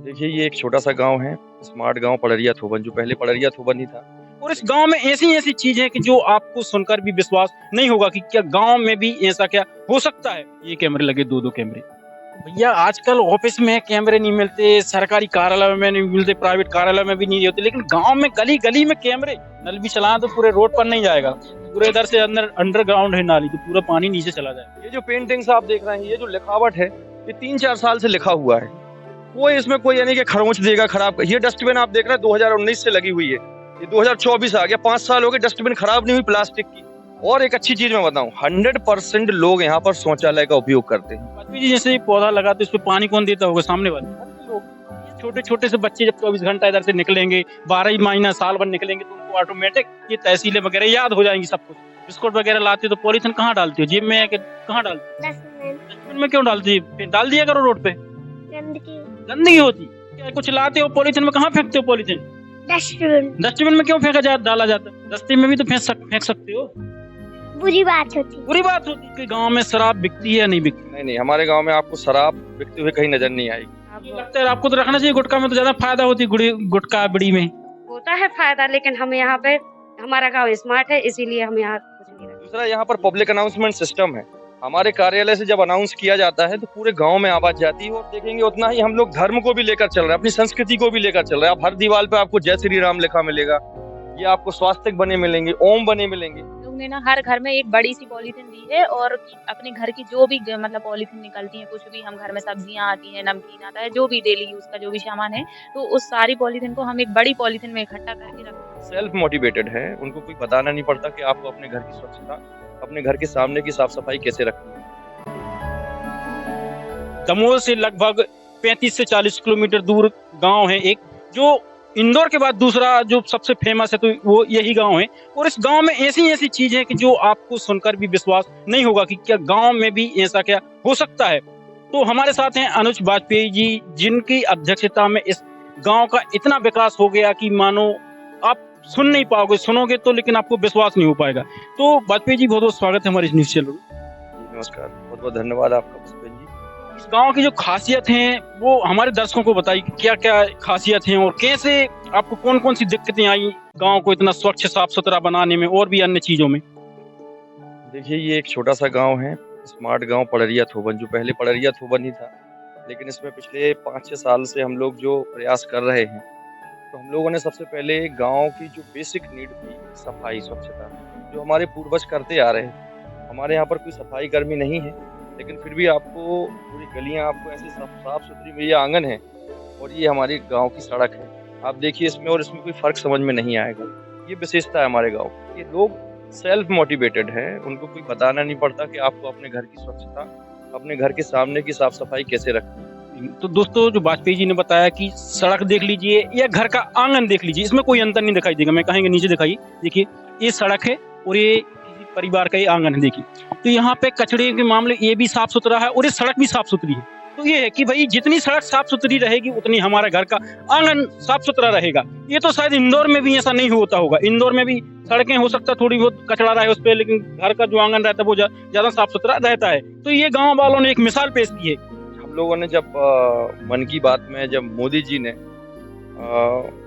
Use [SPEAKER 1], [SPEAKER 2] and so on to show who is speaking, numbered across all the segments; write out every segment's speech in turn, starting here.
[SPEAKER 1] देखिए, ये एक छोटा-सा गाँव है, स्मार्ट गाँव पड़रिया थोबन, जो पहले पड़रिया थोबन ही था।
[SPEAKER 2] और इस गाँव में ऐसी-ऐसी चीज़ें हैं कि जो आपको सुनकर भी विश्वास नहीं होगा कि क्या गाँव में भी ऐसा क्या हो सकता है? ये कैमरे लगे 2-2 कैमरे। भैया आजकल ऑफिस में कैमरे नहीं मिलते, सरकारी कार्यालय में नहीं मिलते, प्राइवेट कार्यालय में भी नहीं होते, लेकिन गाँव में गली-गली में कैमरे। नल भी चलाएँ तो पूरे रोड पर नहीं जाएगा। पूरे इधर से अंदर अंडरग्राउंड है नाली, तो पूरा पानी नीचे चला जाएगा।
[SPEAKER 1] ये जो पेंटिंग्स आप देख रहे हैं, ये जो लिखावट है, ये 3-4 साल से लिखा हुआ है। कोई इसमें कोई यानी कि खरोंच देगा खराब। ये डस्टबिन आप देख रहे हैं 2019 से लगी हुई है। ये 2024 आ गया, 5 साल हो गए, डस्टबिन खराब नहीं हुई प्लास्टिक की। और एक अच्छी चीज मैं बताऊं, 100% लोग यहाँ पर शौचालय का उपयोग करते हैं।
[SPEAKER 2] पत्नी जी जैसे पौधा लगाते उस पे पानी कौन देता होगा? सामने वाले लोग। छोटे-छोटे से बच्चे जब 24 घंटा इधर से निकलेंगे, 12 ही महीना साल भर निकलेंगे, तो उनको ऑटोमेटिक ये तहसीलें वगैरह याद हो जाएंगी सब कुछ। बिस्कुट वगैरह लाते हो तो पॉलीथिन कहाँ डालते हो? जेब में है कि कहाँ डालते हो? डस्टबिन में क्यों डालती है? डाल दिया करो रोड पे। गंदगी होती। क्या कुछ लाते हो पॉलीथिन में, कहाँ फेंकते हो पॉलीथिन? डस्टबिन में क्यों डाला जाता है? रास्ते में भी तो फेंक सकते हो।
[SPEAKER 3] बुरी बात
[SPEAKER 2] होती कि गांव में शराब बिकती है या नहीं बिकती?
[SPEAKER 1] नहीं, हमारे गाँव में आपको शराब बिकते हुए कहीं नजर नहीं आएगी।
[SPEAKER 2] आपको लगता है आपको तो रखना चाहिए, गुटखा में तो ज्यादा फायदा होती है, गुटखा बीड़ी में
[SPEAKER 4] होता है फायदा, लेकिन हम यहाँ पे हमारा गांव स्मार्ट है, इसीलिए हम यहाँ कुछ नहीं रखते।
[SPEAKER 1] दूसरा, यहाँ पर पब्लिक अनाउंसमेंट सिस्टम है। हमारे कार्यालय से जब अनाउंस किया जाता है तो पूरे गांव में आवाज जाती है। और देखेंगे उतना ही हम लोग धर्म को भी लेकर चल रहे हैं, अपनी संस्कृति को भी लेकर चल रहे हैं। आप हर दीवार पे आपको जय श्री राम लिखा मिलेगा, ये आपको स्वास्तिक बने मिलेंगे, ओम बने मिलेंगे।
[SPEAKER 5] लोग ने ना हर घर में एक बड़ी सी पॉलीथीन दी है, और अपने घर की जो भी मतलब पॉलीथीन निकलती है, कुछ भी हम घर में सब्जियां आती हैं, नमकीन आता है, जो भी डेली यूज का जो भी सामान है, तो उस सारी पॉलीथीन को हम एक बड़ी पॉलीथीन में इकट्ठा करके रखते हैं।
[SPEAKER 1] सेल्फ मोटिवेटेड है, उनको कोई बताना नहीं पड़ता कि आपको अपने घर की स्वच्छता, अपने घर के सामने की साफ सफाई कैसे रखनी है।
[SPEAKER 2] दमोह से लगभग 35 से 40 किलोमीटर दूर गांव है एक, जो इंदौर के बाद दूसरा जो सबसे फेमस है, तो वो यही गांव है। और इस गांव में ऐसी चीजें हैं कि जो आपको सुनकर भी विश्वास नहीं होगा कि क्या गांव में भी ऐसा क्या हो सकता है। तो हमारे साथ हैं अनुज वाजपेयी जी, जिनकी अध्यक्षता में इस गांव का इतना विकास हो गया कि मानो आप सुन नहीं पाओगे, सुनोगे तो लेकिन आपको विश्वास नहीं हो पाएगा। तो वाजपेयी जी, बहुत बहुत स्वागत है हमारे न्यूज चैनल में।
[SPEAKER 1] नमस्कार, बहुत बहुत धन्यवाद आपका पुष्पेन जी।
[SPEAKER 2] इस गांव की जो खासियत है वो हमारे दर्शकों को बताइए, क्या क्या खासियत है और कैसे आपको कौन कौन सी दिक्कतें आई गांव को इतना स्वच्छ साफ सुथरा बनाने में और भी अन्य चीजों में?
[SPEAKER 1] देखिए, ये एक छोटा सा गांव है, स्मार्ट गांव पड़रिया थोबन, जो पहले पड़रिया थोबन ही था। लेकिन इसमें पिछले 5-6 साल से हम लोग जो प्रयास कर रहे हैं, तो हम लोगों ने सबसे पहले गांव की जो बेसिक नीड थी, सफाई स्वच्छता, जो हमारे पूर्वज करते आ रहे हैं। हमारे यहाँ पर कोई सफाई कर्मी नहीं है, लेकिन फिर भी आपको पूरी गलियाँ आपको ऐसी साफ सुथरी, ये आंगन है और ये हमारी गांव की सड़क है। आप देखिए इसमें और इसमें कोई फर्क समझ में नहीं आएगा। ये विशेषता है हमारे गांव की। ये लोग सेल्फ मोटिवेटेड है, उनको कोई बताना नहीं पड़ता कि आपको अपने घर की स्वच्छता, अपने घर के सामने की साफ सफाई कैसे रखनी है।
[SPEAKER 2] तो दोस्तों, जो वाजपेयी जी ने बताया कि सड़क देख लीजिए या घर का आंगन देख लीजिए, इसमें कोई अंतर नहीं दिखाई देगा। मैं कहेंगे नीचे दिखाइए, देखिए ये सड़क है और ये किसी परिवार का ये आंगन है। देखिए, तो यहाँ पे कचरे के मामले ये भी साफ सुथरा है और ये सड़क भी साफ सुथरी है। तो ये है कि भाई जितनी सड़क साफ सुथरी रहेगी उतनी हमारा घर का आंगन साफ सुथरा रहेगा। ये तो शायद इंदौर में भी ऐसा नहीं होता होगा। इंदौर में भी सड़कें हो सकता थोड़ी बहुत कचरा रहे उस पर, लेकिन घर का जो आंगन रहता है वो ज्यादा साफ सुथरा रहता है। तो ये गाँव वालों ने एक मिसाल पेश की है।
[SPEAKER 1] हम लोगों ने जब मन की बात में जब मोदी जी ने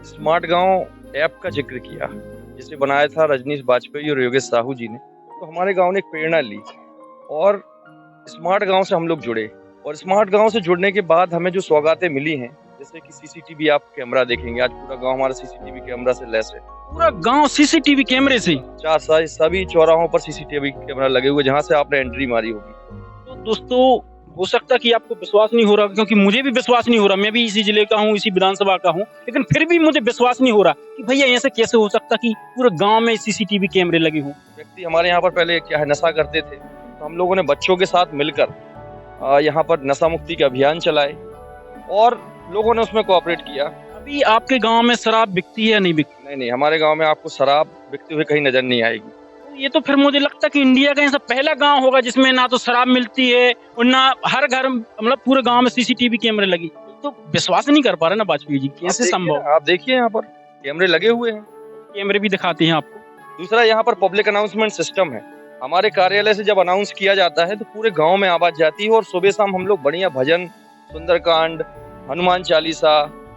[SPEAKER 1] स्मार्ट गांव ऐप का जिक्र किया, जिसे बनाया था रजनीश वाजपेयी और योगेश साहू जी ने, तो हमारे गांव ने एक प्रेरणा ली और स्मार्ट गांव से हम लोग जुड़े। और स्मार्ट गांव से जुड़ने के बाद हमें जो सौगातें मिली हैं, जैसे कि सीसीटीवी आप कैमरा देखेंगे, आज पूरा गांव हमारा सीसीटीवी कैमरा से लैस है।
[SPEAKER 2] पूरा गांव सीसीटीवी कैमरे से,
[SPEAKER 1] सभी चौराहों पर सीसीटीवी कैमरा लगे हुए, जहां से आपने एंट्री मारी होगी।
[SPEAKER 2] तो दोस्तों, हो सकता है कि आपको विश्वास नहीं हो रहा, क्योंकि मुझे भी विश्वास नहीं हो रहा। मैं भी इसी जिले का हूँ, इसी विधानसभा का हूँ, लेकिन फिर भी मुझे विश्वास नहीं हो रहा कि भैया ऐसे कैसे हो सकता कि पूरे गांव में सीसीटीवी कैमरे लगे हों।
[SPEAKER 1] व्यक्ति हमारे यहाँ पर पहले क्या है, नशा करते थे, तो हम लोगों ने बच्चों के साथ मिलकर यहाँ पर नशा मुक्ति के अभियान चलाए और लोगों ने उसमें कोऑपरेट किया।
[SPEAKER 2] अभी आपके गांव में शराब बिकती है या नहीं बिकती?
[SPEAKER 1] नहीं, हमारे गांव में आपको शराब बिकते हुए कहीं नजर नहीं आएगी।
[SPEAKER 2] तो ये तो फिर मुझे लगता है कि इंडिया का ऐसा पहला गांव होगा जिसमें ना तो शराब मिलती है और ना हर घर, मतलब पूरे गांव में सीसीटीवी कैमरे लगी। तो विश्वास नहीं कर पा रहे ना वाजपेयी जी, कैसे संभव?
[SPEAKER 1] आप देखिए यहाँ पर कैमरे लगे हुए हैं,
[SPEAKER 2] कैमरे भी दिखाते हैं आपको।
[SPEAKER 1] दूसरा, यहाँ पर पब्लिक अनाउंसमेंट सिस्टम है। हमारे कार्यालय से जब अनाउंस किया जाता है तो पूरे गांव में आवाज जाती है और सुबह शाम हम लोग बढ़िया भजन, सुंदरकांड, हनुमान चालीसा,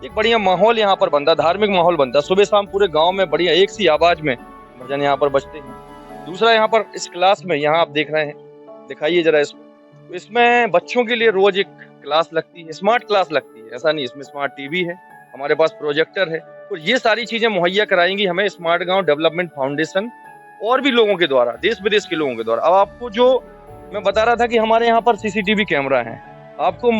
[SPEAKER 1] एक बढ़िया माहौल यहाँ पर बनता, धार्मिक माहौल बनता। सुबह शाम पूरे गांव में बढ़िया एक सी आवाज में भजन यहाँ पर बजते हैं। दूसरा यहाँ पर इस क्लास में, यहाँ आप देख रहे हैं, दिखाइए जरा इसको, तो इसमें बच्चों के लिए रोज एक क्लास लगती है, स्मार्ट क्लास लगती है। ऐसा नहीं, इसमें स्मार्ट टीवी है, हमारे पास प्रोजेक्टर है, और ये सारी चीजें मुहैया कराएंगी हमें स्मार्ट गांव डेवलपमेंट फाउंडेशन और भी लोगों के द्वारा, देश विदेश के लोगों के द्वारा। अब आपको जो मैं बता रहा था कि हमारे यहाँ पर सीसीटीवी कैमरा है, आपको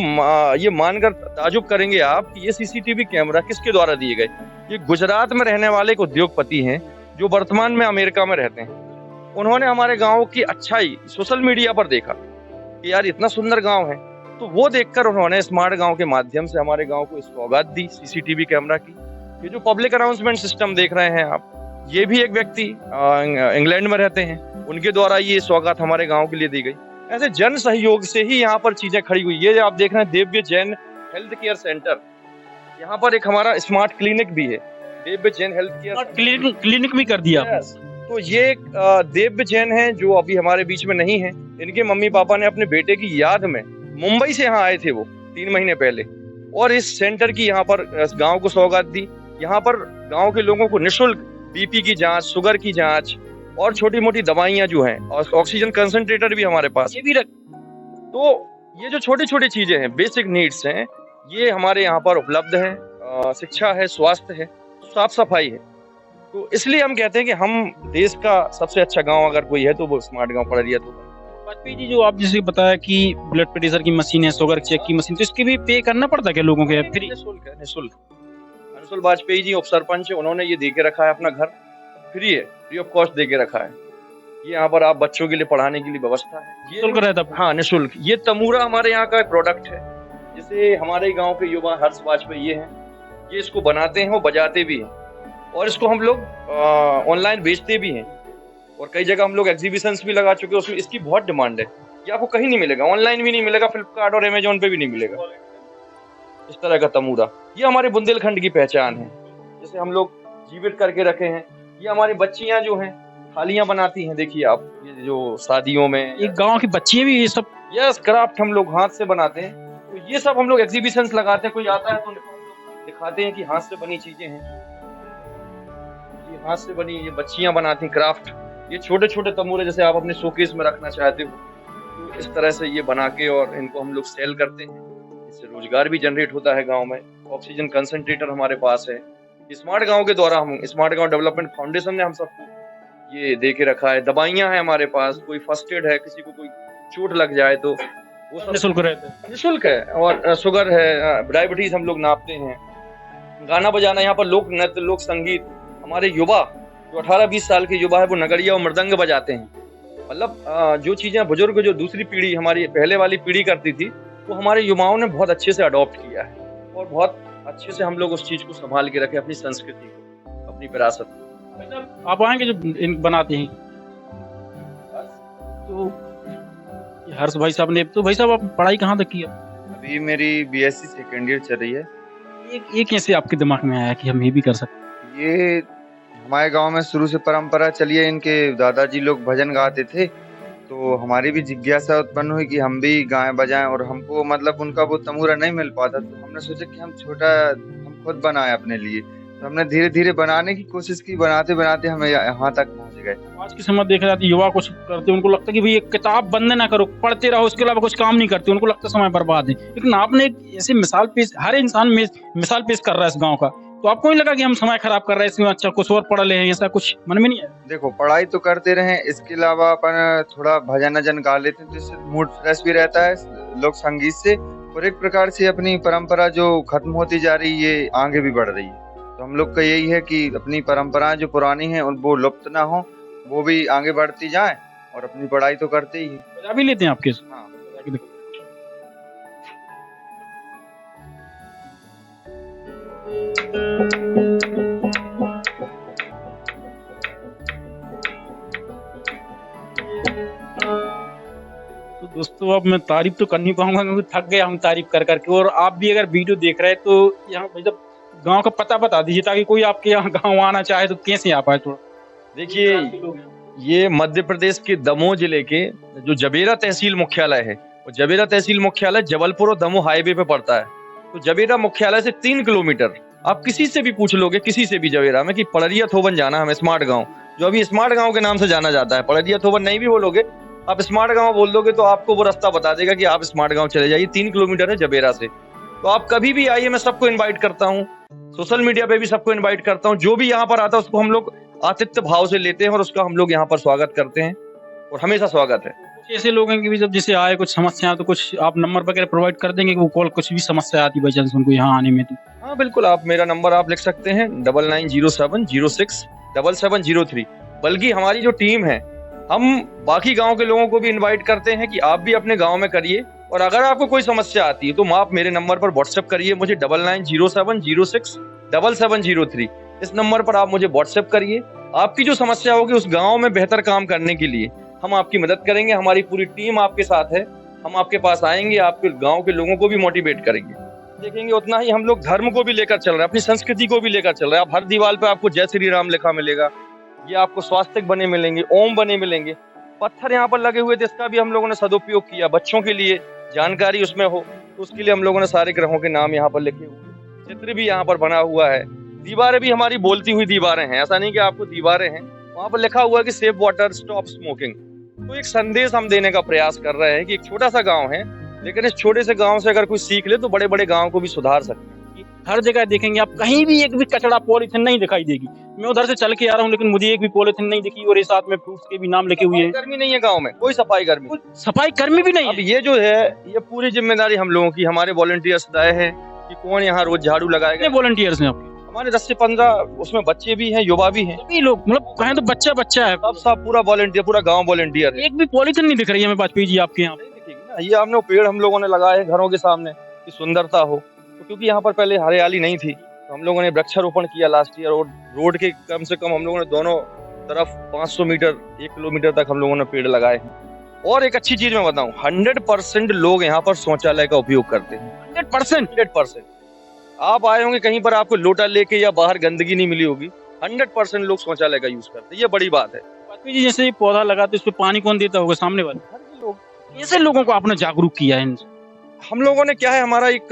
[SPEAKER 1] ये मानकर ताजुब करेंगे आप कि ये सीसीटीवी कैमरा किसके द्वारा दिए गए। ये गुजरात में रहने वाले एक उद्योगपति हैं जो वर्तमान में अमेरिका में रहते हैं। उन्होंने हमारे गांव की अच्छाई सोशल मीडिया पर देखा कि यार इतना सुंदर गांव है, तो वो देखकर उन्होंने स्मार्ट गांव के माध्यम से हमारे गांव को सौगात दी सीसीटीवी कैमरा की। ये जो पब्लिक अनाउंसमेंट सिस्टम देख रहे हैं आप, ये भी एक व्यक्ति इंग्लैंड में रहते हैं, उनके द्वारा ये सौगात हमारे गांव के लिए दी गई। ऐसे जन सहयोग से ही यहाँ पर चीजें खड़ी हुई। ये आप देख रहे हैं Divya Jain health care centre, यहाँ पर एक हमारा स्मार्ट क्लिनिक भी है, Divya Jain health care
[SPEAKER 2] clinic भी कर दिया।
[SPEAKER 1] तो ये एक दिव्य जैन है जो अभी हमारे बीच में नहीं है। इनके मम्मी पापा ने अपने बेटे की याद में मुंबई से यहाँ आए थे वो 3 महीने पहले, और इस सेंटर की यहाँ पर गांव को सौगात दी। यहाँ पर गांव के लोगों को निःशुल्क बीपी की जांच, शुगर की जांच और छोटी मोटी दवाइयां जो हैं, और ऑक्सीजन कंसंट्रेटर भी हमारे पास
[SPEAKER 2] ये भी रख।
[SPEAKER 1] तो ये जो छोटी छोटी चीजें हैं, बेसिक नीड्स हैं, ये हमारे यहाँ पर उपलब्ध है। शिक्षा है, स्वास्थ्य है, साफ सफाई है। तो इसलिए हम कहते हैं कि हम देश का सबसे अच्छा गांव अगर कोई है तो वो स्मार्ट गांव पड़रिया थोबन।
[SPEAKER 2] वाजपेयी जी, जो आप जैसे बताया कि ब्लड प्रेशर की मशीन है, शुगर चेक की मशीन, तो इसके भी पे करना पड़ता है क्या लोगों के? फ्री
[SPEAKER 1] निःशुल्क है, निःशुल्क। अंशुल वाजपेयी जी उप सरपंच है, उन्होंने ये दे के रखा है, अपना घर फ्री है, फ्री ऑफ कॉस्ट दे के रखा है। ये यहाँ पर आप बच्चों के लिए पढ़ाने की लिए व्यवस्था है, ये
[SPEAKER 2] निःशुल्क रहता है।
[SPEAKER 1] हाँ, निःशुल्क। ये तमूरा हमारे यहाँ का प्रोडक्ट है, जिसे हमारे गाँव के युवा हर्ष वाजपेयी ये हैं, ये इसको बनाते हैं, वो बजाते भी हैं, और इसको हम लोग ऑनलाइन बेचते भी हैं, और कई जगह हम लोग एग्जीबिशंस भी लगा चुके हैं। उसमें इसकी बहुत डिमांड है। ये आपको कहीं नहीं मिलेगा, ऑनलाइन भी नहीं मिलेगा, फ्लिपकार्ट और अमेजोन पे भी नहीं मिलेगा इस तरह का तमूरा। ये हमारे बुंदेलखंड की पहचान है, जिसे हम लोग जीवित करके रखे हैं। ये हमारी बच्चियां जो हैं थालियां बनाती हैं, देखिए आप, ये जो शादियों में,
[SPEAKER 2] एक गांव की बच्चियां भी ये सब
[SPEAKER 1] यस क्राफ्ट हम लोग हाथ से बनाते हैं। तो ये सब हम लोग एग्जीबिशंस लगाते हैं, कोई आता है तो दिखाते हैं कि हाथ से बनी चीजें हैं, ये हाथ से बनी, ये बच्चियां बनाती हैं क्राफ्ट। ये छोटे छोटे तमूरे जैसे आप अपने शोकेस में रखना चाहते हो, तो इस तरह से ये बना के और इनको हम लोग सेल करते हैं। इससे रोजगार भी जनरेट होता है गांव में। ऑक्सीजन कंसंट्रेटर हमारे पास है। स्मार्ट गांव के द्वारा हम, स्मार्ट गांव डेवलपमेंट फाउंडेशन ने हम सबको ये दे के रखा है। दवाइयां हैं हमारे पास, कोई फर्स्ट एड है, किसी को कोई चोट लग जाए तो वो सब
[SPEAKER 2] निःशुल्क रहता है।
[SPEAKER 1] निःशुल्क है। और शुगर है, डायबिटीज हम लोग नापते हैं। गाना बजाना यहाँ पर, लोक नृत्य, लोक संगीत, हमारे युवा जो 18-20 साल के युवा है वो नगड़िया और मृदंग बजाते हैं। मतलब जो चीजें बुजुर्ग, जो दूसरी पीढ़ी हमारी पहले वाली पीढ़ी करती थी, वो हमारे युवाओं ने बहुत अच्छे से अडॉप्ट किया है, और बहुत अच्छे से हम लोग उस चीज को संभाल के रखे, अपनी संस्कृति को, अपनी विरासत को।
[SPEAKER 2] आप आएंगे जो बनाते हैं, तो हर्ष भाई साहब ने, तो भाई साहब आप पढ़ाई कहाँ तक की?
[SPEAKER 6] अभी मेरी बीएससी सेकेंड ईयर चल रही है।
[SPEAKER 2] ये कैसे आपके दिमाग में आया कि हम ये भी कर सकते?
[SPEAKER 6] ये हमारे गांव में शुरू से परंपरा चली है, इनके दादाजी लोग भजन गाते थे, तो हमारी भी जिज्ञासा उत्पन्न हुई कि हम भी गाएं बजाएं, और हमको मतलब उनका वो तमूरा नहीं मिल पाता, तो हमने सोचा कि हम खुद बनाएं अपने लिए। तो हमने धीरे धीरे बनाने की कोशिश की, बनाते बनाते हम यहाँ तक पहुँच गए।
[SPEAKER 2] आज के समय देख रहे हैं युवा कुछ करते, उनको लगता है कि भाई एक किताब बंद ना करो, पढ़ते रहो, उसके अलावा कुछ काम नहीं करते, उनको लगता है समय बर्बाद है। लेकिन आपने एक ऐसी मिसाल पेश, हर इंसान मिसाल पेश कर रहा है इस गाँव का, तो आपको नहीं लगा कि हम समय खराब कर रहे हैं, इसमें अच्छा कुछ और पढ़ ले, ऐसा कुछ मन में नहीं है?
[SPEAKER 6] देखो, पढ़ाई तो करते रहे, इसके अलावा अपन थोड़ा भजन वजन गा लेते हैं, तो इससे मूड फ्रेश भी रहता है लोक संगीत से, और एक प्रकार से अपनी परंपरा जो खत्म होती जा रही है ये आगे भी बढ़ रही है। तो हम लोग का यही है कि अपनी परंपराएं जो पुरानी हैं वो लुप्त ना हो, वो भी आगे बढ़ती जाए, और अपनी पढ़ाई तो करते ही है।
[SPEAKER 2] बजा भी लेते हैं आपके?
[SPEAKER 6] हाँ।
[SPEAKER 2] तो दोस्तों, अब मैं तारीफ तो कर नहीं पाऊंगा क्योंकि थक गया हूँ तारीफ कर करके। और आप भी अगर वीडियो देख रहे हैं तो यहाँ मतलब गांव का पता बता दीजिए, ताकि कोई आपके यहाँ गांव आना चाहे तो कैसे आ पाए थोड़ा।
[SPEAKER 1] देखिए, ये मध्य प्रदेश के दमोह जिले के जो जबेरा तहसील मुख्यालय है, वो जबेरा तहसील मुख्यालय जबलपुर और दमोह हाईवे पे पड़ता है। तो जवेरा मुख्यालय से 3 किलोमीटर, आप किसी से भी पूछ लोगे, किसी से भी जवेरा में, कि पड़रिया थोबन जाना हमें, स्मार्ट गांव, जो अभी स्मार्ट गांव के नाम से जाना जाता है। पड़रिया थोबन नहीं भी बोलोगे, आप स्मार्ट गांव बोल दोगे तो आपको वो रास्ता बता देगा कि आप स्मार्ट गांव चले जाइए। 3 किलोमीटर है जवेरा से। तो आप कभी भी आइए, मैं सबको इन्वाइट करता हूँ, सोशल मीडिया पे भी सबको इन्वाइट करता हूँ। जो भी यहाँ पर आता है उसको हम लोग आतिथ्य भाव से लेते हैं और उसका हम लोग यहाँ पर स्वागत करते हैं और हमेशा स्वागत है।
[SPEAKER 2] कुछ ऐसे लोग हैं कि भी जब जैसे आए कुछ समस्या, तो कुछ आप नंबर वगैरह प्रोवाइड कर देंगे कि वो कॉल कुछ भी समस्या आती बाई चांस उनको यहाँ आने में? तो
[SPEAKER 1] हाँ बिल्कुल, आप मेरा नंबर आप लिख सकते हैं 9907067703। बल्कि हमारी जो टीम है, हम बाकी गांव के लोगों को भी इनवाइट करते हैं कि आप भी अपने गांव में करिए, और अगर आपको कोई समस्या आती है तो आप मेरे नंबर पर व्हाट्सएप करिए मुझे 9907067703। इस नंबर पर आप मुझे व्हाट्सएप करिए। आपकी जो समस्या होगी उस गांव में बेहतर काम करने के लिए हम आपकी मदद करेंगे। हमारी पूरी टीम आपके साथ है, हम आपके पास आएंगे, आपके गांव के लोगों को भी मोटिवेट करेंगे। देखेंगे उतना ही हम लोग धर्म को भी लेकर चल रहे हैं, अपनी संस्कृति को भी लेकर चल रहे हैं। आप हर दीवार पे आपको जय श्री राम लिखा मिलेगा, ये आपको स्वास्तिक बने मिलेंगे, ओम बने मिलेंगे। पत्थर यहाँ पर लगे हुए थे, इसका भी हम लोगों ने सदुपयोग किया, बच्चों के लिए जानकारी उसमें हो तो उसके लिए हम लोगों ने सारे ग्रहों के नाम यहाँ पर लिखे हुए, चित्र भी यहाँ पर बना हुआ है। दीवारें भी हमारी बोलती हुई दीवारें हैं, ऐसा नहीं कि आपको दीवारें हैं, वहाँ पर लिखा हुआ है कि सेव वाटर, स्टॉप स्मोकिंग। तो एक संदेश हम देने का प्रयास कर रहे हैं कि एक छोटा सा गांव है, लेकिन इस छोटे से गांव से अगर कोई सीख ले तो बड़े बड़े गांव को भी सुधार सकते हैं।
[SPEAKER 2] हर जगह देखेंगे आप, कहीं भी एक भी कचड़ा पॉलीथिन नहीं दिखाई देगी। मैं उधर से चल के आ रहा हूँ लेकिन मुझे एक भी पॉलीथिन नहीं दिखी, और ये साथ में फ्रूट्स के भी नाम लिखे हुए हैं।
[SPEAKER 1] कर्मी नहीं है गांव में, कोई सफाई कर्मी,
[SPEAKER 2] सफाई कर्मी भी नहीं
[SPEAKER 1] अब ये जो है ये पूरी जिम्मेदारी हम लोगों की, हमारे वॉलंटियर्स तय है कि कौन यहाँ रोज झाड़ू लगाएगा।
[SPEAKER 2] वॉलंटियर्स हैं आपके?
[SPEAKER 1] हमारे 10 से 15 उसमें बच्चे भी हैं, युवा भी हैं,
[SPEAKER 2] सभी लोग, मतलब कहें तो बच्चा बच्चा है,
[SPEAKER 1] सब पूरा वॉलंटियर, पूरा गांव वॉलंटियर है।
[SPEAKER 2] एक भी पॉलीथिन नहीं दिख रही है हमें वाजपेयी जी आपके यहाँ?
[SPEAKER 1] नहीं दिखेगी ना, ये हमने पेड़ हम लोगों ने लगाए हैं घरों के सामने कि सुंदरता हो, तो क्योंकि यहाँ पर पहले हरियाली नहीं थी तो हम लोगों ने वृक्षारोपण किया लास्ट ईयर, और रोड के कम से कम हम लोगों ने दोनों तरफ 500 मीटर 1 किलोमीटर तक हम लोगों ने पेड़ लगाए हैं। और एक अच्छी चीज मैं बताऊं, 100% लोग यहाँ पर शौचालय का उपयोग करते हैं। 100%। आप आए होंगे कहीं पर, आपको लोटा लेके या बाहर गंदगी नहीं मिली होगी। 100% लोग शौचालय का यूज करते हैं, ये बड़ी बात है।
[SPEAKER 2] वाजपेयी जी जैसे पौधा लगाते उस पर पानी कौन देता होगा? सामने वाले।
[SPEAKER 1] घर के लोग।
[SPEAKER 2] ऐसे लोगों को आपने जागरूक किया है?
[SPEAKER 1] हम लोगों ने क्या है, हमारा एक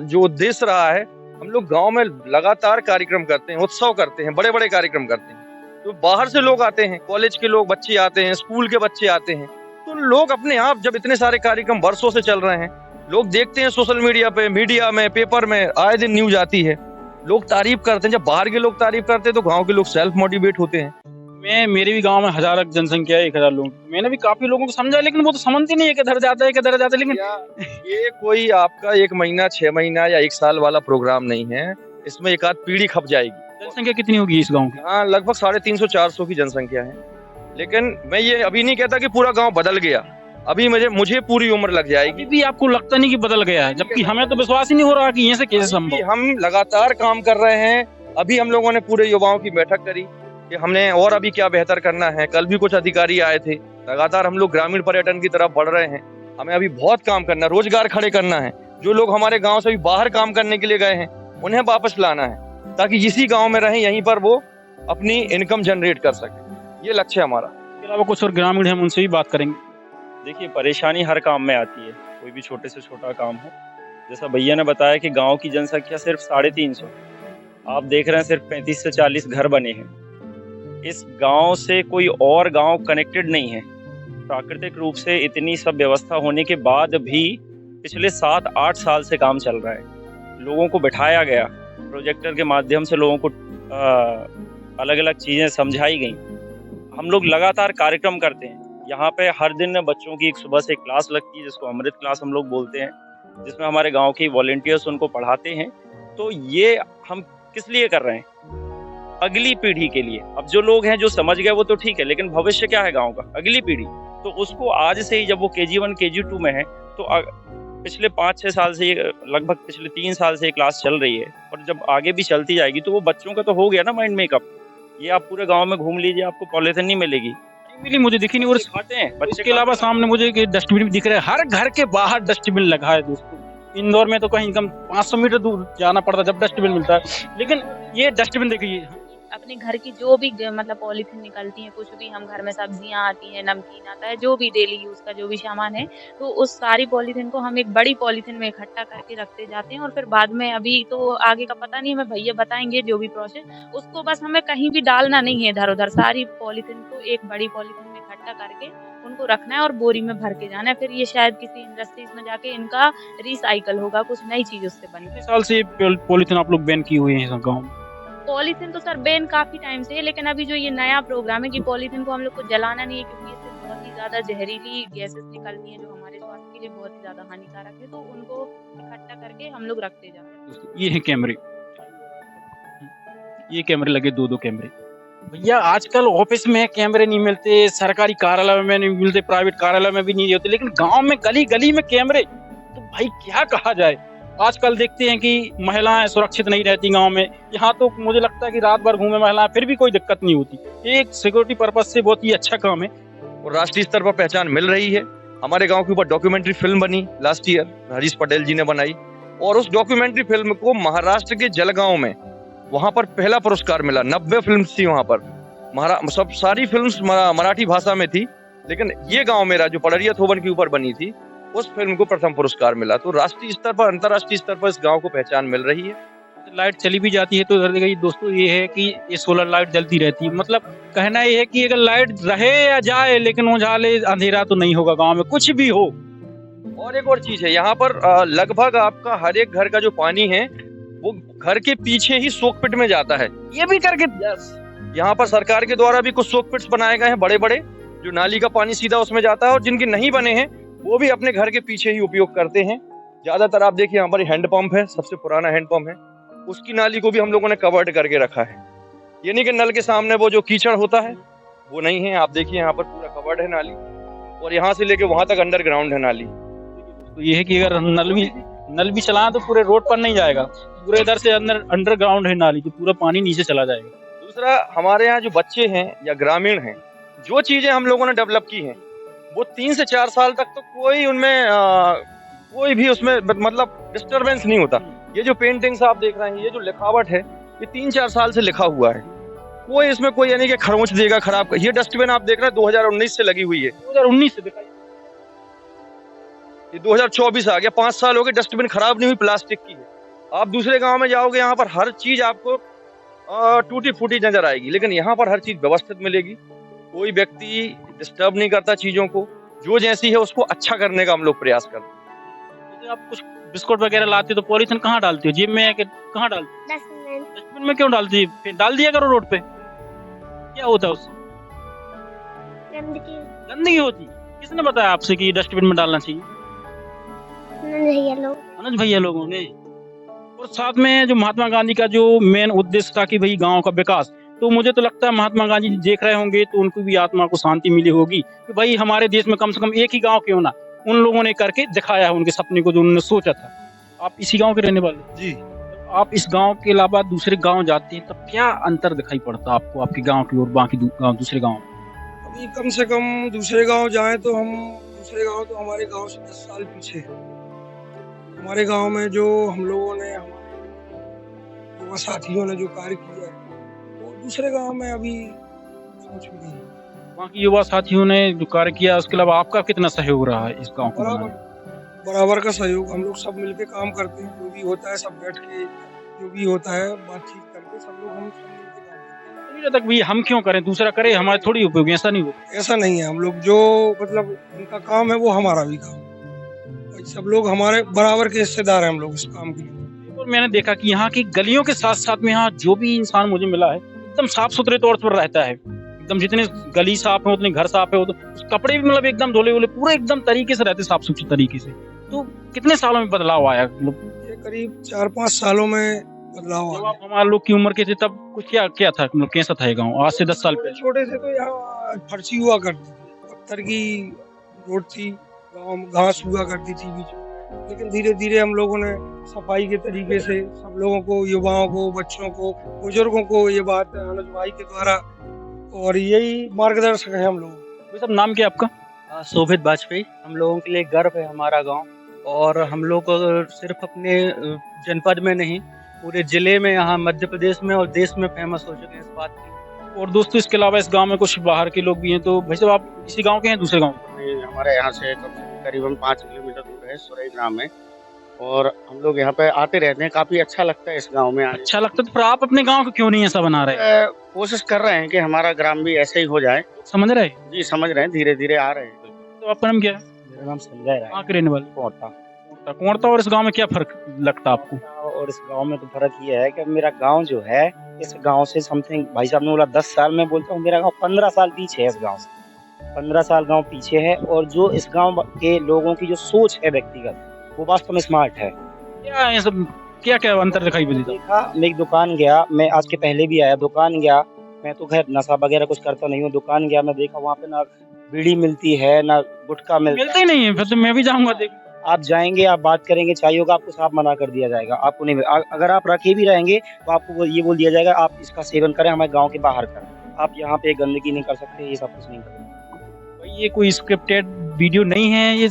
[SPEAKER 1] जो उद्देश्य रहा है, हम लोग गांव में लगातार कार्यक्रम करते हैं, उत्सव करते हैं, बड़े बड़े कार्यक्रम करते हैं। तो बाहर से लोग आते हैं, कॉलेज के लोग, बच्चे आते हैं, स्कूल के बच्चे आते हैं, तो लोग अपने आप, जब इतने सारे कार्यक्रम वर्षों से चल रहे हैं, लोग देखते हैं सोशल मीडिया पे, मीडिया में, पेपर में, आए दिन न्यूज आती है, लोग तारीफ करते हैं। जब बाहर के लोग तारीफ करते हैं तो गांव के लोग सेल्फ मोटिवेट होते हैं।
[SPEAKER 2] मेरे भी गांव में 1000 जनसंख्या है, 1000 लोग। मैंने भी काफी लोगों को समझा, लेकिन वो तो समझते नहीं है किधर जाता है किधर जाता है। लेकिन
[SPEAKER 1] ये कोई आपका 1 महीना, 6 महीना या 1 साल वाला प्रोग्राम नहीं है, इसमें एक आध पीढ़ी खप जाएगी।
[SPEAKER 2] जनसंख्या कितनी होगी इस गांव की?
[SPEAKER 1] हाँ, लगभग 350-400 की जनसंख्या है। लेकिन मैं ये अभी नहीं कहता कि पूरा गांव बदल गया, अभी मुझे पूरी उम्र लग जाएगी।
[SPEAKER 2] भी आपको लगता नहीं कि बदल गया है, जबकि हमें तो विश्वास ही नहीं हो रहा कि ये से कैसे संभव।
[SPEAKER 1] हम लगातार काम कर रहे हैं। अभी हम लोगों ने पूरे युवाओं की बैठक करी कि हमने और अभी क्या बेहतर करना है। कल भी कुछ अधिकारी आए थे। लगातार हम लोग ग्रामीण पर्यटन की तरफ बढ़ रहे हैं। हमें अभी बहुत काम करना है, रोजगार खड़े करना है। जो लोग हमारे गांव से भी बाहर काम करने के लिए गए हैं उन्हें वापस लाना है, ताकि इसी गांव में रहें, यहीं पर वो अपनी इनकम जनरेट कर सके। ये लक्ष्य है हमारा।
[SPEAKER 2] इसके अलावा कुछ और ग्रामीण हम उनसे भी बात करेंगे।
[SPEAKER 7] देखिए, परेशानी हर काम में आती है, कोई भी छोटे से छोटा काम हो। जैसा भैया ने बताया कि गांव की जनसंख्या सिर्फ 350, आप देख रहे हैं सिर्फ 35 से 40 घर बने हैं। इस गांव से कोई और गांव कनेक्टेड नहीं है। प्राकृतिक रूप से इतनी सब व्यवस्था होने के बाद भी पिछले 7-8 साल से काम चल रहा है। लोगों को बिठाया गया, प्रोजेक्टर के माध्यम से लोगों को अलग अलग चीज़ें समझाई गई। हम लोग लगातार कार्यक्रम करते हैं। यहाँ पे हर दिन बच्चों की एक सुबह से क्लास लगती है, जिसको अमृत क्लास हम लोग बोलते हैं, जिसमें हमारे गांव के वॉलंटियर्स उनको पढ़ाते हैं। तो ये हम किस लिए कर रहे हैं? अगली पीढ़ी के लिए। अब जो लोग हैं जो समझ गए वो तो ठीक है, लेकिन भविष्य क्या है गांव का? अगली पीढ़ी। तो उसको आज से ही, जब वो KG1 KG2 में है, तो पिछले 5-6 साल से, लगभग पिछले 3 साल से ये क्लास चल रही है, और जब आगे भी चलती जाएगी तो वो बच्चों का तो हो गया ना माइंड मेकअप। ये आप पूरे गांव में घूम लीजिए, आपको पॉलीथिन नहीं मिलेगी।
[SPEAKER 2] मिली मुझे दिखी नहीं। और
[SPEAKER 7] खाते हैं बच्चे।
[SPEAKER 2] इसके अलावा सामने मुझे डस्टबिन भी दिख रहा है, हर घर के बाहर डस्टबिन लगा है दोस्तों। इंदौर में तो कहीं कम 500 मीटर दूर जाना पड़ता जब डस्टबिन मिलता है, लेकिन ये डस्टबिन देखिए।
[SPEAKER 5] अब अपने घर की जो भी मतलब पॉलीथीन निकलती है, कुछ भी हम घर में सब्जियां आती हैं, नमकीन आता है, जो भी डेली यूज का जो भी सामान है, तो उस सारी पॉलीथीन को हम एक बड़ी पॉलीथीन में इकट्ठा करके रखते जाते हैं और फिर बाद में अभी तो आगे का पता नहीं, हमें भैया बताएंगे जो भी प्रोसेस, उसको बस हमें कहीं भी डालना नहीं है इधर उधर, सारी पॉलीथीन को एक बड़ी पॉलीथीन में इकट्ठा करके उनको रखना है और बोरी में भर के जाना है। फिर ये शायद किसी इंडस्ट्रीज में जाके इनका रिसाइकल होगा, कुछ नई चीज उससे बनेगी।
[SPEAKER 2] कितने साल से पॉलीथीन आप लोग बैन किए हुए हैं गाँव में?
[SPEAKER 5] पॉलीथीन तो सर बैन काफी टाइम से है, लेकिन अभी जो ये नया प्रोग्राम है कि पॉलीथीन को हम लोग को जलाना नहीं है, क्योंकि इससे बहुत ही ज्यादा जहरीली गैसेस निकलती हैं जो हमारे स्वास्थ्य के लिए बहुत ही ज्यादा हानिकारक है, तो उनको इकट्ठा करके हम लोग रखते जाते हैं।
[SPEAKER 2] दोस्तों, ये है कैमरे, ये कैमरे लगे, दो कैमरे। भैया आजकल ऑफिस में कैमरे नहीं मिलते, सरकारी कार्यालय में नहीं मिलते, प्राइवेट कार्यालय में भी नहीं होते, लेकिन गांव में गली गली में कैमरे, तो भाई क्या कहा जाए। आजकल देखते हैं कि महिलाएं सुरक्षित नहीं रहती गांव में। यहाँ तो मुझे लगता है कि रात भर घूमे महिलाएं फिर भी कोई दिक्कत नहीं होती। एक सिक्योरिटी पर्पज से बहुत ही अच्छा काम है
[SPEAKER 1] और राष्ट्रीय स्तर पर पहचान मिल रही है। हमारे गांव के ऊपर डॉक्यूमेंट्री फिल्म बनी लास्ट ईयर, हरीश पटेल जी ने बनाई, और उस डॉक्यूमेंट्री फिल्म को महाराष्ट्र के जलगांव में वहां पर पहला पुरस्कार मिला। 90 फिल्म थी वहां पर, सब सारी फिल्म्स मराठी भाषा में थी, लेकिन ये गांव मेरा जो पड़रिया थोबन के ऊपर बनी थी, उस फिल्म को प्रथम पुरस्कार मिला। तो राष्ट्रीय स्तर पर, अंतर्राष्ट्रीय स्तर पर इस गांव को पहचान मिल रही है।
[SPEAKER 2] लाइट चली भी जाती है तो इधर देखिए दोस्तों, ये है कि ये सोलर लाइट जलती रहती है। मतलब कहना ये है कि अगर लाइट रहे या जाए, लेकिन उजाले अंधेरा तो नहीं होगा गांव में, कुछ भी हो।
[SPEAKER 1] और एक और चीज है, यहाँ पर लगभग आपका हर एक घर का जो पानी है वो घर के पीछे ही सोक पिट में जाता है।
[SPEAKER 2] ये भी करके
[SPEAKER 1] यहाँ पर सरकार के द्वारा भी कुछ सोक पिट्स बनाए गए हैं बड़े बड़े, जो नाली का पानी सीधा उसमें जाता है, और जिनके नहीं बने हैं वो भी अपने घर के पीछे ही उपयोग करते हैं। ज्यादातर आप देखिए यहाँ पर हैंडपंप है, सबसे पुराना हैंडपंप है, उसकी नाली को भी हम लोगों ने कवर्ड करके रखा है। ये नहीं कि नल के सामने वो जो कीचड़ होता है वो नहीं है। आप देखिए यहाँ पर पूरा कवर्ड है नाली, और यहाँ से लेके वहां तक अंडरग्राउंड है नाली।
[SPEAKER 2] तो ये है कि अगर नल भी चलाएं तो पूरे रोड पर नहीं जाएगा, पूरे इधर से अंदर अंडरग्राउंड है नाली, तो पूरा पानी नीचे चला जाएगा।
[SPEAKER 1] दूसरा, हमारे यहाँ जो बच्चे हैं या ग्रामीण हैं, जो चीजें हम लोगों ने डेवलप की हैं, वो 3 से 4 साल तक तो कोई उनमें कोई भी उसमें मतलब डिस्टरबेंस नहीं होता। ये जो पेंटिंग्स आप देख रहे हैं, ये जो लिखावट है, ये 3-4 साल से लिखा हुआ है। कोई इसमें कोई यानी कि खरोंच देगा खराब। ये डस्टबिन आप देख रहे हैं 2019 से लगी हुई है,
[SPEAKER 2] 2019 से दिखाई,
[SPEAKER 1] ये 2024 आ गया, 5 साल हो गए, डस्टबिन खराब नहीं हुई, प्लास्टिक की है। आप दूसरे गांव में जाओगे, यहाँ पर हर चीज आपको टूटी फूटी नजर आएगी, लेकिन यहाँ पर हर चीज व्यवस्थित मिलेगी। कोई व्यक्ति डिस्टर्ब नहीं करता चीजों को, जो जैसी है उसको अच्छा करने का हम लोग प्रयास करते हैं।
[SPEAKER 2] आप कुछ बिस्कुट वगैरह लाते हो तो पॉलीथिन कहाँ डालते हो? जेब में है कि कहाँ डालते हो? डस्टबिन में क्यों डालती है? फिर डाल दिया करो रोड पे, क्या होता है उससे? गंदगी होती। किसने बताया आपसे कि डस्टबिन में डालना चाहिए? अनुज भैया लोगों ने। और साथ में जो महात्मा गांधी का जो मेन उद्देश्य था कि भाई गांव का विकास, तो मुझे तो लगता है महात्मा गांधी जी देख रहे होंगे तो उनको भी आत्मा को शांति मिली होगी कि भाई हमारे देश में कम से कम एक ही गांव क्यों ना, उन लोगों ने करके दिखाया है उनके सपने को जो उन्होंने सोचा था। आप इसी गांव के रहने वाले
[SPEAKER 8] जी।
[SPEAKER 2] आप इस गांव के अलावा दूसरे गांव जाते हैं तब क्या अंतर दिखाई पड़ता है आपको आपके गांव की और बाकी दूसरे गांव?
[SPEAKER 8] अभी कम से कम दूसरे गांव जाएं तो हम दूसरे गांव तो हमारे गांव से 10 साल पीछे। हमारे गांव में जो हम लोगों ने, हमारे युवा साथियों ने जो कार्य किया है, वो दूसरे गांव में अभी सोच भी नहीं।
[SPEAKER 2] वहाँ की युवा साथियों ने जो कार्य किया, उसके अलावा आपका कितना सहयोग रहा है इस गांव को?
[SPEAKER 8] बराबर का सहयोग, हम लोग सब मिलके काम करते हैं। जो भी होता है सब बैठ के, जो भी होता है बातचीत करके सब लोग हम सब मिलके काम करते हैं।
[SPEAKER 2] नहीं तक भी हम क्यों करें, दूसरा करे, हमारे थोड़ी उपयोग, ऐसा नहीं हो।
[SPEAKER 8] ऐसा नहीं है, हम लोग जो मतलब उनका काम है वो हमारा भी काम है। सब लोग हमारे बराबर के हिस्सेदार हैं हम लोग इस काम के लिए।
[SPEAKER 2] और मैंने देखा कि यहाँ की गलियों के साथ साथ में यहाँ जो भी इंसान मुझे मिला है एकदम साफ सुथरे तौर पर रहता है। एकदम जितने गली साफ है उतने घर साफ है, कपड़े भी मतलब एकदम धोले वोले पूरे एकदम तरीके से रहते, साफ सुथरे तरीके से। तो कितने सालों में बदलाव आया?
[SPEAKER 8] ये करीब 4-5 सालों में बदलाव आया।
[SPEAKER 2] आप हमारे लोग की उम्र के थे तब कुछ क्या था, मतलब कैसा था ये गाँव आज से 10 साल पहले?
[SPEAKER 8] छोटे थे तो यहाँ फर्ची हुआ करती थी, पत्थर की रोड थी, घास हुआ करती थी बीच में। लेकिन धीरे धीरे हम लोगों ने सफाई के तरीके से सब लोगों को, युवाओं को, बच्चों को, बुजुर्गों को ये बात अनुज भाई के द्वारा, और यही मार्गदर्शक है हम लोग।
[SPEAKER 2] सब नाम क्या आपका?
[SPEAKER 9] शोभित वाजपेयी। हम लोगों के लिए गर्व है हमारा गांव, और हम लोग सिर्फ अपने जनपद में नहीं पूरे जिले में, यहाँ मध्य प्रदेश में और देश में फेमस हो चुके हैं इस बात की।
[SPEAKER 2] और दोस्तों इसके अलावा इस गांव में कुछ बाहर के लोग भी हैं, तो भाई साहब आप इसी गांव के हैं दूसरे गांव के?
[SPEAKER 10] हमारे यहाँ से करीबन 5 किलोमीटर दूर है सुरई ग्राम है, और हम लोग यहाँ पे आते रहते हैं। काफी अच्छा लगता है इस गांव में।
[SPEAKER 2] अच्छा लगता है, तो फिर आप अपने गांव को क्यों नहीं ऐसा बना रहे?
[SPEAKER 10] कोशिश कर रहे हैं कि हमारा ग्राम भी ऐसे ही हो जाए।
[SPEAKER 2] समझ रहे?
[SPEAKER 10] जी समझ रहे हैं, धीरे धीरे आ रहे हैं।
[SPEAKER 2] तो आपका नाम क्या है?
[SPEAKER 10] मेरा नाम संजय है।
[SPEAKER 2] कहाँ के रहने वाले?
[SPEAKER 10] कोटा।
[SPEAKER 2] कोणता और इस गांव में क्या फर्क लगता है आपको?
[SPEAKER 10] और इस गांव में तो फर्क ये है कि मेरा गांव जो है, इस गांव से समथिंग, भाई साहब ने बोला 10 साल, में बोलता हूँ मेरा गांव 15 साल पीछे है इस गांव से। 15 साल गांव पीछे है, और जो इस गांव के लोगों की जो सोच है व्यक्तिगत, वो वास्तव में स्मार्ट है।
[SPEAKER 2] क्या ये सब क्या क्या अंतर दिखाई देता?
[SPEAKER 10] देखा, मैं एक दुकान गया, मैं आज के पहले भी आया, दुकान गया, मैं तो खैर नशा वगैरह कुछ करता नहीं हूँ। दुकान गया, मैं देखा वहाँ पे ना बीड़ी मिलती है ना गुटखा
[SPEAKER 2] मिलता ही नहीं है। फिर तो मैं भी जाऊंगा देख।
[SPEAKER 10] आप जाएंगे, आप बात करेंगे, चाहिए होगा, आपको साफ मना कर दिया जाएगा, आपको नहीं। अगर आप रखे भी रहेंगे तो आपको ये बोल दिया जाएगा आप इसका सेवन करें, हमारे गांव के बाहर करें। आप यहाँ पे गंदगी नहीं कर सकते, ये सब कुछ नहीं करेंगे।
[SPEAKER 2] भाई ये कोई स्क्रिप्टेड वीडियो नहीं है, ये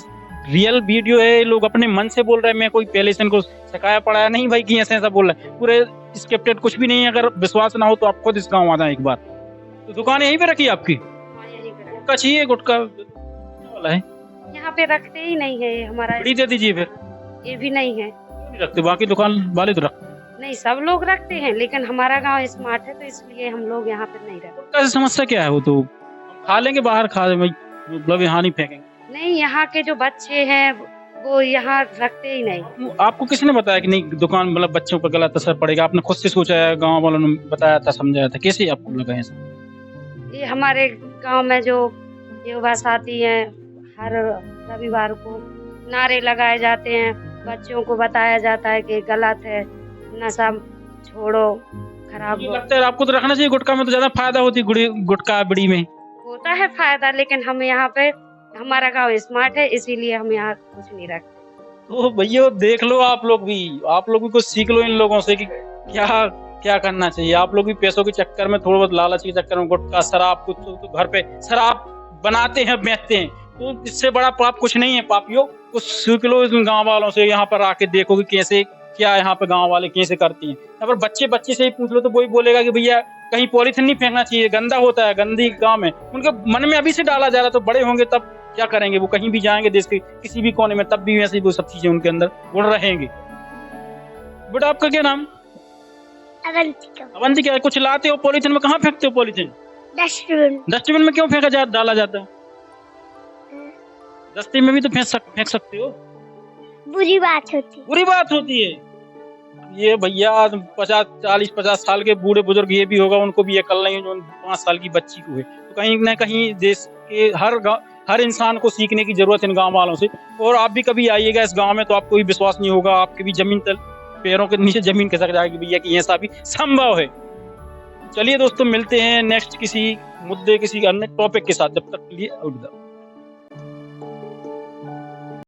[SPEAKER 2] रियल वीडियो है। लोग अपने मन से बोल रहे हैं, मैं कोई पहले से इनको सिखाया पढ़ाया नहीं भाई कि ऐसा ऐसा बोल रहा है। पूरे स्क्रिप्टेड कुछ भी नहीं है। अगर विश्वास ना हो तो आप खुद इस गाँव आ जाए एक बार। तो दुकान यहीं पे रखी है आपकी? गुटखा चाहिए? गुटखा वाला है
[SPEAKER 4] यहाँ पे रखते ही नहीं है हमारा।
[SPEAKER 2] बीड़ी दे दीजिए फिर।
[SPEAKER 4] ये भी नहीं है।
[SPEAKER 2] नहीं रखते, बाकी दुकान वाले तो रखते।
[SPEAKER 4] नहीं, सब लोग रखते हैं, लेकिन हमारा गांव स्मार्ट है तो इसलिए हम लोग यहाँ पे नहीं रखते।
[SPEAKER 2] गुटखा से समस्या क्या है? वो तो खा लेंगे, बाहर खा लेंगे, मतलब यहाँ नहीं फेंकेंगे।
[SPEAKER 4] नहीं, यहाँ के जो बच्चे हैं वो यहाँ रखते ही नहीं।
[SPEAKER 2] आपको किसने बताया कि नहीं दुकान मतलब बच्चों पर गलत असर पड़ेगा? आपने खुद से सोचा है, गाँव वालों ने बताया था, समझाया था? कैसे आपको लगा है?
[SPEAKER 4] ये हमारे गांव में जो युवा साथी हैं, हर रविवार को नारे लगाए जाते हैं, बच्चों को बताया जाता है कि गलत है, नशा छोड़ो, खराब हो।
[SPEAKER 2] लगता है आपको तो रखना चाहिए। गुटखा में तो ज्यादा फायदा होती है, गुटखा बीड़ी में
[SPEAKER 4] होता है फायदा, लेकिन हम यहाँ पे, हमारा गांव स्मार्ट है इसीलिए हम यहाँ कुछ नहीं रखते।
[SPEAKER 2] तो भैया देख लो, आप लोग भी कुछ सीख लो इन लोगों से कि क्या क्या करना चाहिए। आप लोग भी पैसों के चक्कर में, थोड़ा बहुत लालच के चक्कर में गुटखा, शराब, कुछ तो घर पे शराब बनाते हैं, बेचते हैं, तो इससे बड़ा पाप कुछ नहीं है। पापियों कुछ सीख लो इन गाँव वालों से। यहाँ पर आके देखो कि कैसे क्या यहाँ पे गाँव वाले कैसे करती हैं। यहाँ पर बच्चे से ही पूछ लो तो वही बोलेगा कि भैया कहीं पॉलीथिन नहीं फेंकना चाहिए, गंदा होता है, गंदी गाँव में। उनके मन में अभी से डाला जा रहा है, तो बड़े होंगे तब क्या करेंगे? वो कहीं भी जाएंगे देश के किसी भी कोने में, तब भी वैसे ही वो सब चीजें उनके अंदर गुण रहेंगे। बेटा आपका क्या नाम? अवंतिका। कुछ लाते हो पॉलीथिन में, कहाँ फेंकते हो पॉलीथिन? डस्टबिन में क्यों डाला जाता है? दस्ते में भी तो फेंक सकते हो।
[SPEAKER 3] बुरी बात होती
[SPEAKER 2] है। ये भैया 40-50 साल के बूढ़े बुजुर्ग ये भी होगा, उनको भी अकल नहीं है जो 5 साल की बच्ची को है। तो कहीं ना कहीं देश के हर इंसान को सीखने की जरूरत है इन गाँव वालों से। और आप भी कभी आइएगा इस गाँव में तो आपको भी विश्वास नहीं होगा, आपके भी जमीन पैरों के नीचे जमीन खिसक जाएगी भैया कि ऐसा भी संभव है। चलिए दोस्तों, मिलते हैं नेक्स्ट किसी मुद्दे, किसी अन्य टॉपिक के साथ। जब तक के लिए अलविदा।